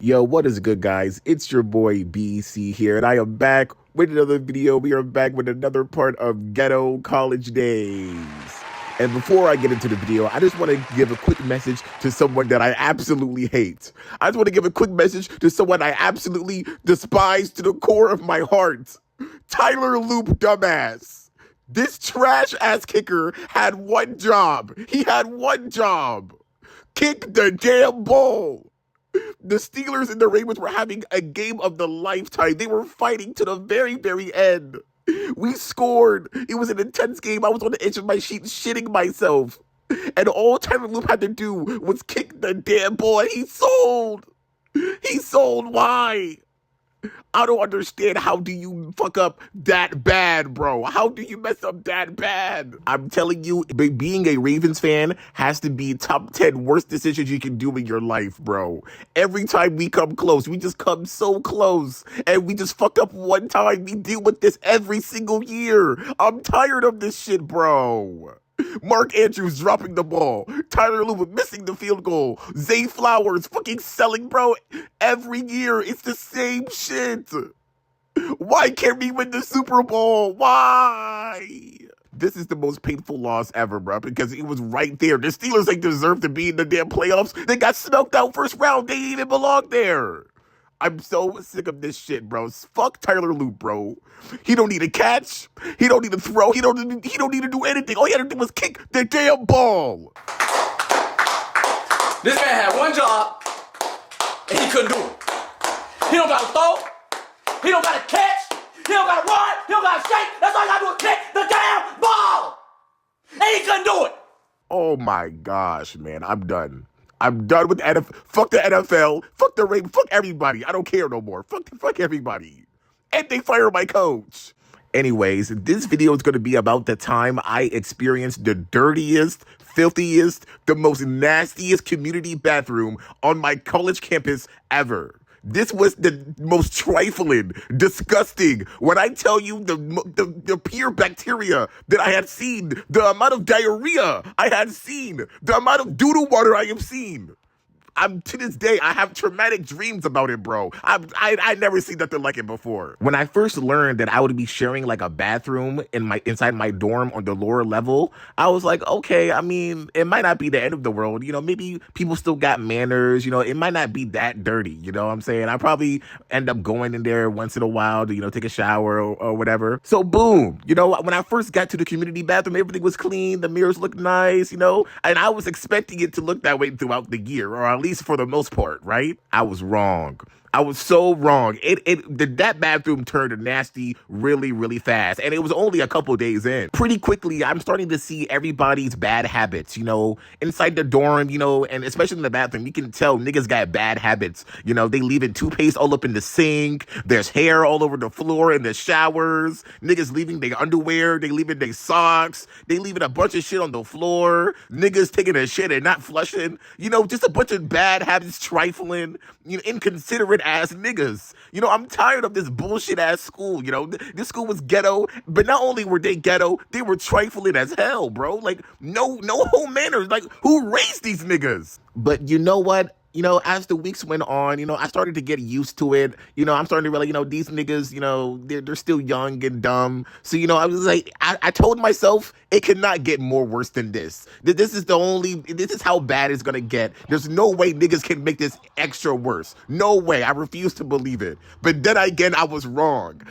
Yo, what is good, guys? It's your boy BC here, and I am back with another video. We are back with another part of Ghetto College Days. And before I get into the video, I just want to give a quick message to someone that I absolutely hate. I just want to give a quick message to someone I absolutely despise to the core of my heart. Tyler Loop dumbass. This trash-ass kicker had one job. He had one job. Kick the damn ball. The Steelers and the Ravens were having a game of the lifetime. They were fighting to the very, very end. We scored. It was an intense game. I was on the edge of my seat shitting myself. And all Tyler Loop had to do was kick the damn ball, and he sold. He sold. Why? I don't understand. How do you fuck up that bad, bro? How do you mess up that bad? I'm telling you, being a Ravens fan has to be top 10 worst decisions you can do in your life, bro. Every time we come close, we just come so close, and we just fuck up one time. We deal with this every single year. I'm tired of this shit, bro. Mark Andrews dropping the ball. Tyler Loop missing the field goal. Zay Flowers fucking selling, bro. Every year, it's the same shit. Why can't we win the Super Bowl? Why? This is the most painful loss ever, bro, because it was right there. The Steelers ain't deserve to be in the damn playoffs. They got smoked out first round. They didn't even belong there. I'm so sick of this shit, bro. Fuck Tyler Loop, bro. He don't need a catch. He don't need to throw. He don't need to do anything. All he had to do was kick the damn ball. This man had one job, and he couldn't do it. He don't got to throw. He don't got to catch. He don't got to run. He don't got to shake. That's all he got to do is kick the damn ball. And he couldn't do it. Oh my gosh, man. I'm done. I'm done with NFL. Fuck the NFL. Fuck the Ravens. Fuck everybody. I don't care no more. Fuck everybody. And they fire my coach. Anyways, this video is going to be about the time I experienced the dirtiest, filthiest, the most nastiest community bathroom on my college campus ever. This was the most trifling, disgusting. When I tell you the pure bacteria that I had seen, the amount of diarrhea I had seen, the amount of doodle water I have seen. To this day, I have traumatic dreams about it, bro. I never seen nothing like it before. When I first learned that I would be sharing like a bathroom inside my dorm on the lower level, I was like, okay, I mean, it might not be the end of the world. You know, maybe people still got manners. You know, it might not be that dirty. You know what I'm saying? I probably end up going in there once in a while to, take a shower or whatever. So boom, when I first got to the community bathroom, everything was clean. The mirrors looked nice, and I was expecting it to look that way throughout the year, or at least for the most part, right? I was wrong. I was so wrong. That bathroom turned nasty really, really fast. And it was only a couple days in. Pretty quickly, I'm starting to see everybody's bad habits, inside the dorm, and especially in the bathroom. You can tell niggas got bad habits. They leaving toothpaste all up in the sink. There's hair all over the floor in the showers. Niggas leaving their underwear. They leaving their socks. They leaving a bunch of shit on the floor. Niggas taking a shit and not flushing. Just a bunch of bad habits, trifling, inconsiderate ass niggas. I'm tired of this bullshit ass school. This school was ghetto, but not only were they ghetto, they were trifling as hell, bro. Like, no home manners. Like, who raised these niggas? But you know what? As the weeks went on, I started to get used to it. I'm starting to realize, these niggas, they're still young and dumb. So, I was like, I told myself it cannot get more worse than this. This is how bad it's going to get. There's no way niggas can make this extra worse. No way. I refuse to believe it. But then again, I was wrong.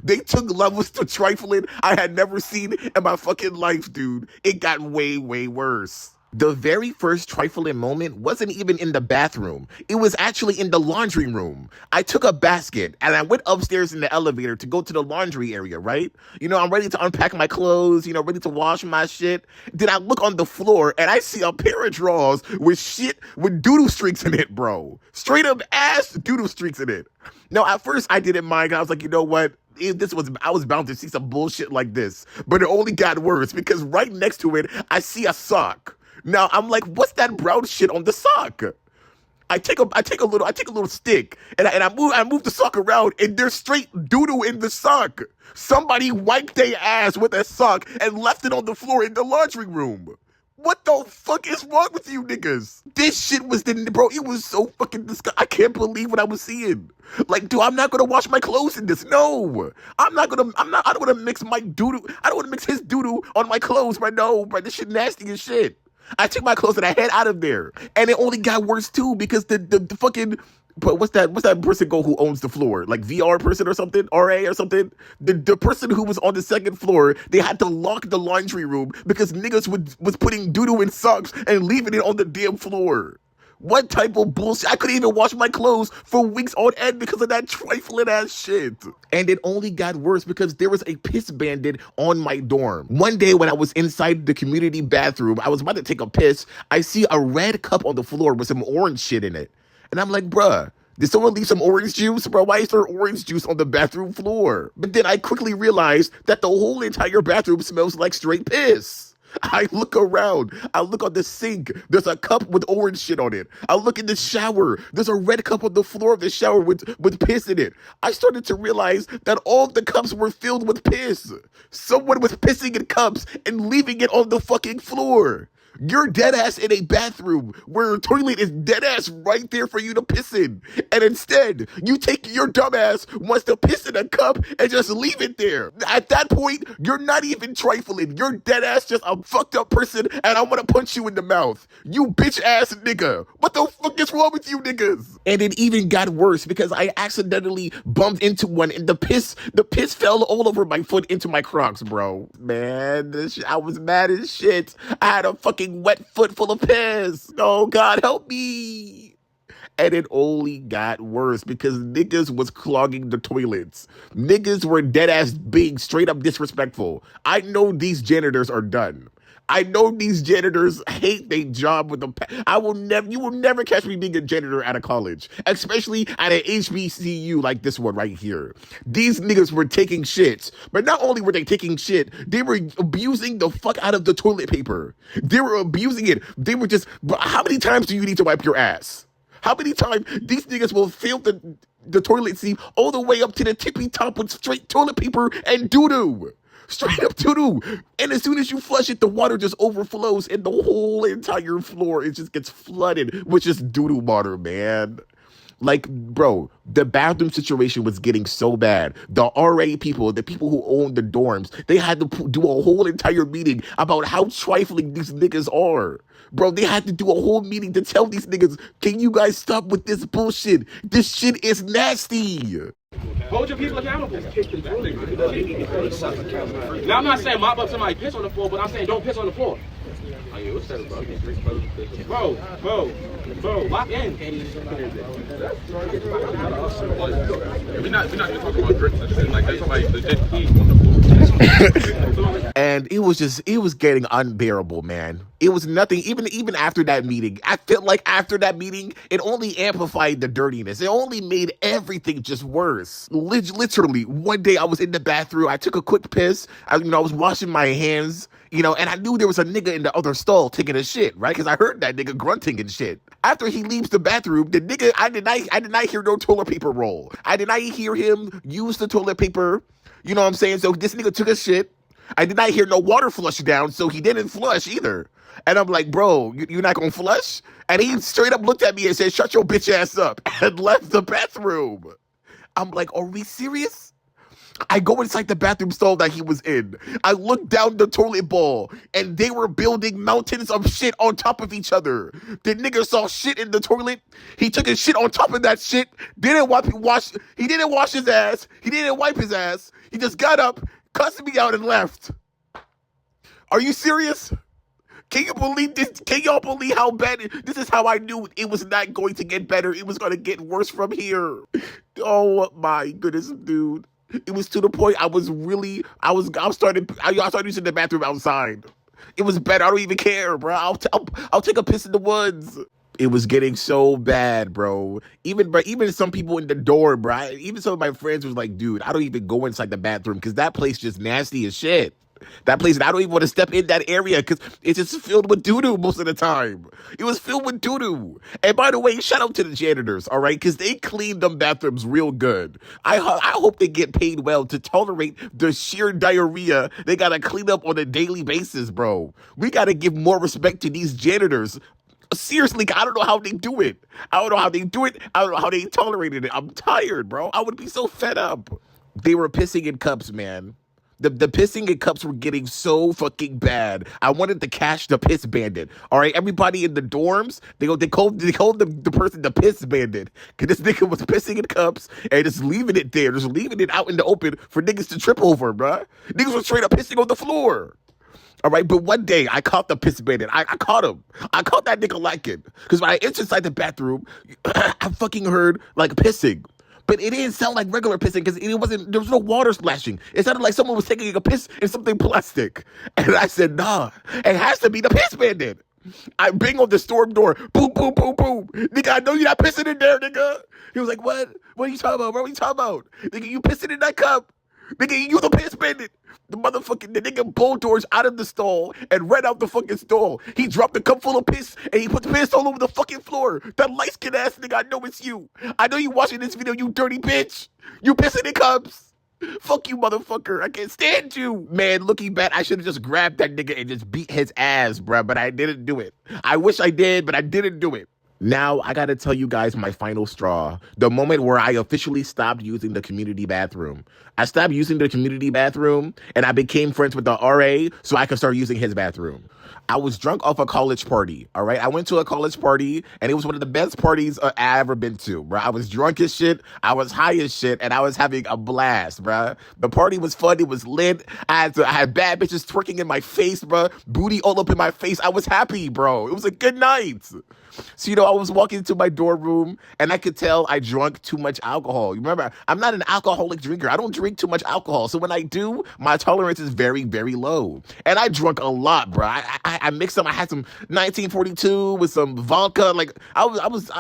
They took levels to trifling I had never seen in my fucking life, dude. It got way, way worse. The very first trifling moment wasn't even in the bathroom. It was actually in the laundry room. I took a basket and I went upstairs in the elevator to go to the laundry area, right? I'm ready to unpack my clothes, ready to wash my shit. Then I look on the floor and I see a pair of drawers with doodle streaks in it, bro. Straight up ass doodle streaks in it. Now, at first I didn't mind. I was like, you know what? I was bound to see some bullshit like this. But it only got worse because right next to it, I see a sock. Now I'm like, what's that brown shit on the sock? I take a little stick and I move the sock around and there's straight doodle in the sock. Somebody wiped their ass with a sock and left it on the floor in the laundry room. What the fuck is wrong with you niggas? This shit was bro, it was so fucking disgusting. I can't believe what I was seeing. Like, dude, I'm not gonna wash my clothes in this. No. I don't wanna mix my doodoo. I don't wanna mix his doodoo on my clothes, bro. No, bro, this shit nasty as shit. I took my clothes and I head out of there. And it only got worse too because the fucking but what's that person who owns the floor? Like VR person or something? RA or something? The person who was on the second floor, they had to lock the laundry room because niggas was putting doo-doo in socks and leaving it on the damn floor. What type of bullshit? I couldn't even wash my clothes for weeks on end because of that trifling ass shit. And it only got worse because there was a piss bandit on my dorm. One day when I was inside the community bathroom, I was about to take a piss. I see a red cup on the floor with some orange shit in it. And I'm like, bruh, did someone leave some orange juice? Bro, why is there orange juice on the bathroom floor? But then I quickly realized that the whole entire bathroom smells like straight piss. I look around. I look on the sink. There's a cup with orange shit on it. I look in the shower. There's a red cup on the floor of the shower with piss in it. I started to realize that all of the cups were filled with piss. Someone was pissing in cups and leaving it on the fucking floor. You're dead ass in a bathroom where a toilet is dead ass right there for you to piss in. And instead, you take your dumb ass wants to piss in a cup and just leave it there. At that point, you're not even trifling. You're dead ass just a fucked up person and I want to punch you in the mouth. You bitch ass nigga. What the fuck is wrong with you niggas? And it even got worse because I accidentally bumped into one and the piss fell all over my foot into my Crocs, bro. Man, I was mad as shit. I had a fucking wet foot full of piss. Oh, God, help me. And it only got worse because niggas was clogging the toilets. Niggas were dead ass being straight up disrespectful. I know these janitors are done. I know these janitors hate their job with you will never catch me being a janitor out of college, especially at an HBCU like this one right here. These niggas were taking shit, but not only were they taking shit, they were abusing the fuck out of the toilet paper. They were abusing it. They were just, how many times do you need to wipe your ass? How many times these niggas will fill the toilet seat all the way up to the tippy top with straight toilet paper and doo-doo? Straight up doo-doo. And as soon as you flush it, the water just overflows and the whole entire floor, it just gets flooded with just doo-doo water, man. Like, bro, the bathroom situation was getting so bad. The RA people, the people who own the dorms, they had to do a whole entire meeting about how trifling these niggas are. Bro, they had to do a whole meeting to tell these niggas, can you guys stop with this bullshit? This shit is nasty. Hold your people accountable. Now, I'm not saying mop up somebody piss on the floor, but I'm saying don't piss on the floor. Bro, lock in. We're not even talking about drinks and shit. Like, there's like legit heat on the floor. And it was getting unbearable, man. It was nothing, even after that meeting. I felt like after that meeting, it only amplified the dirtiness. It only made everything just worse. Literally, one day I was in the bathroom, I took a quick piss, I was washing my hands, and I knew there was a nigga in the other stall taking a shit, right? Because I heard that nigga grunting and shit. After he leaves the bathroom, the nigga, I did not hear no toilet paper roll. I did not hear him use the toilet paper. You know what I'm saying? So this nigga took a shit. I did not hear no water flush down, so he didn't flush either. And I'm like, bro, you're not gonna flush? And he straight up looked at me and said, shut your bitch ass up, and left the bathroom. I'm like, are we serious? I go inside the bathroom stall that he was in. I look down the toilet bowl, and they were building mountains of shit on top of each other. The nigga saw shit in the toilet. He took his shit on top of that shit. He didn't wash his ass. He didn't wipe his ass. He just got up, cussed me out, and left. Are you serious? Can you believe this? Can y'all believe how bad this is? How I knew it was not going to get better. It was going to get worse from here. Oh my goodness, dude. It was to the point I started using the bathroom outside. It was better. I don't even care, bro. I'll take a piss in the woods. It was getting so bad, bro. Even some people in the door, bro. Even some of my friends was like, dude, I don't even go inside the bathroom because that place just nasty as shit. That place, and I don't even want to step in that area because it's just filled with doo-doo most of the time. It was filled with doo-doo. And by the way, shout out to the janitors, all right? Because they cleaned them bathrooms real good. I hope they get paid well to tolerate the sheer diarrhea they got to clean up on a daily basis, bro. We got to give more respect to these janitors. Seriously, I don't know how they do it. I don't know how they do it. I don't know how they tolerated it. I'm tired, bro. I would be so fed up. They were pissing in cups, man. The pissing in cups were getting so fucking bad. I wanted to catch the piss bandit. All right, everybody in the dorms, they called the person the piss bandit. Cause this nigga was pissing in cups and just leaving it there, just leaving it out in the open for niggas to trip over, bruh. Niggas were straight up pissing on the floor. All right, but one day I caught the piss bandit. I caught him. I caught that nigga lacking. Because when I entered inside the bathroom, I fucking heard like pissing. But it didn't sound like regular pissing because there was no water splashing. It sounded like someone was taking a piss in something plastic. And I said, nah, it has to be the piss bandit. I bang on the storm door. Boom, boom, boom, boom. Nigga, I know you're not pissing in there, nigga. He was like, what? What are you talking about, bro? What are you talking about? Nigga, you pissing in that cup. Nigga, you the piss bandit. The nigga bulldozed out of the stall and ran out the fucking stall. He dropped a cup full of piss and he put the piss all over the fucking floor. That light-skinned ass nigga, I know it's you. I know you watching this video, you dirty bitch. You pissing in cups. Fuck you, motherfucker. I can't stand you. Man, looking back, I should have just grabbed that nigga and just beat his ass, bruh, but I didn't do it. I wish I did, but I didn't do it. Now, I gotta tell you guys my final straw. The moment where I officially stopped using the community bathroom. I stopped using the community bathroom, and I became friends with the RA so I could start using his bathroom. I was drunk off a college party, all right? I went to a college party, and it was one of the best parties I ever been to, bro. I was drunk as shit, I was high as shit, and I was having a blast, bro. The party was fun, it was lit. I had bad bitches twerking in my face, bro. Booty all up in my face. I was happy, bro. It was a good night. So, I was walking into my dorm room, and I could tell I drank too much alcohol. You remember, I'm not an alcoholic drinker. I don't drink too much alcohol. So when I do, my tolerance is very, very low. And I drunk a lot, bro. I mixed them. I had some 1942 with some vodka. Like, I was a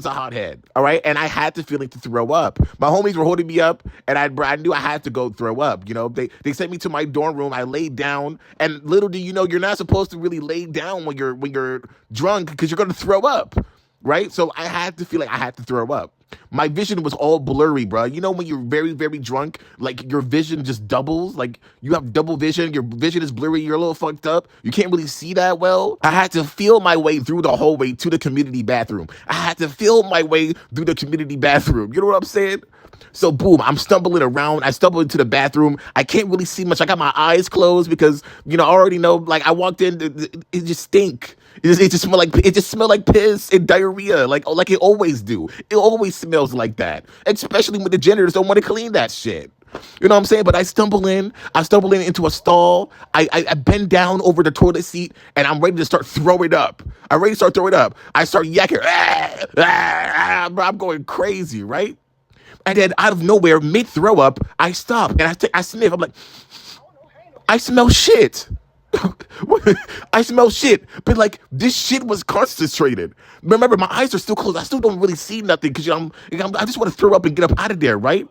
hothead. All right? And I had the feeling to throw up. My homies were holding me up, and I knew I had to go throw up. They sent me to my dorm room. I laid down, and little do you know, you're not supposed to really lay down when you're drunk because you're going to throw up, right? So I had to feel like I had to throw up. My vision was all blurry, bro. You know when you're very, very drunk, like your vision just doubles, like you have double vision, your vision is blurry, you're a little fucked up, you can't really see that well. I had to feel my way through the hallway to the community bathroom. I had to feel my way through the community bathroom. You know what I'm saying? So boom, I'm stumbling around. I stumble into the bathroom. I can't really see much. I got my eyes closed because, I already know, like I walked in, it just stink. It just smelled like piss and diarrhea, like it always do. It always smells like that, especially when the janitors don't want to clean that shit. You know what I'm saying? But I stumble into a stall. I bend down over the toilet seat, and I'm ready to start throwing up. I start yakking. I'm going crazy, right? And then out of nowhere, mid throw up, I stop and I sniff. I'm like, I smell shit. I smell shit, but like this shit was concentrated. Remember, my eyes are still closed. I still don't really see nothing because I just want to throw up and get up out of there, right?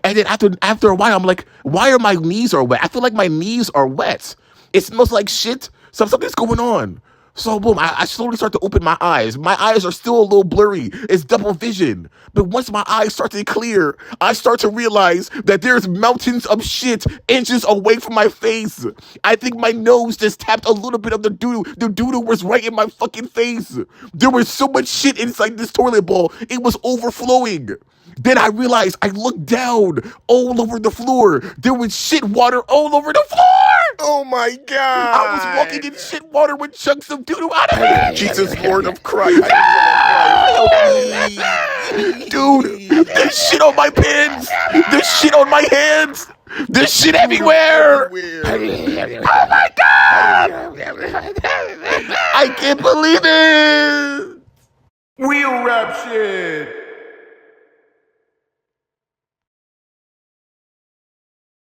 And then after a while, I'm like, why are my knees wet? I feel like my knees are wet. It smells like shit. Something's going on. So boom, I slowly start to open my eyes. My eyes are still a little blurry. It's double vision. But once my eyes start to clear, I start to realize that there's mountains of shit inches away from my face. I think my nose just tapped a little bit of the doo-doo. The doo-doo was right in my fucking face. There was so much shit inside this toilet bowl. It was overflowing. Then I realized I looked down all over the floor. There was shit water all over the floor. Oh my God. I was walking in shit water with chunks of doo-doo out of it. Jesus, Lord of Christ. Dude, there's shit on my pins. There's shit on my hands. There's shit everywhere. Oh my God. I can't believe it. Real rap shit.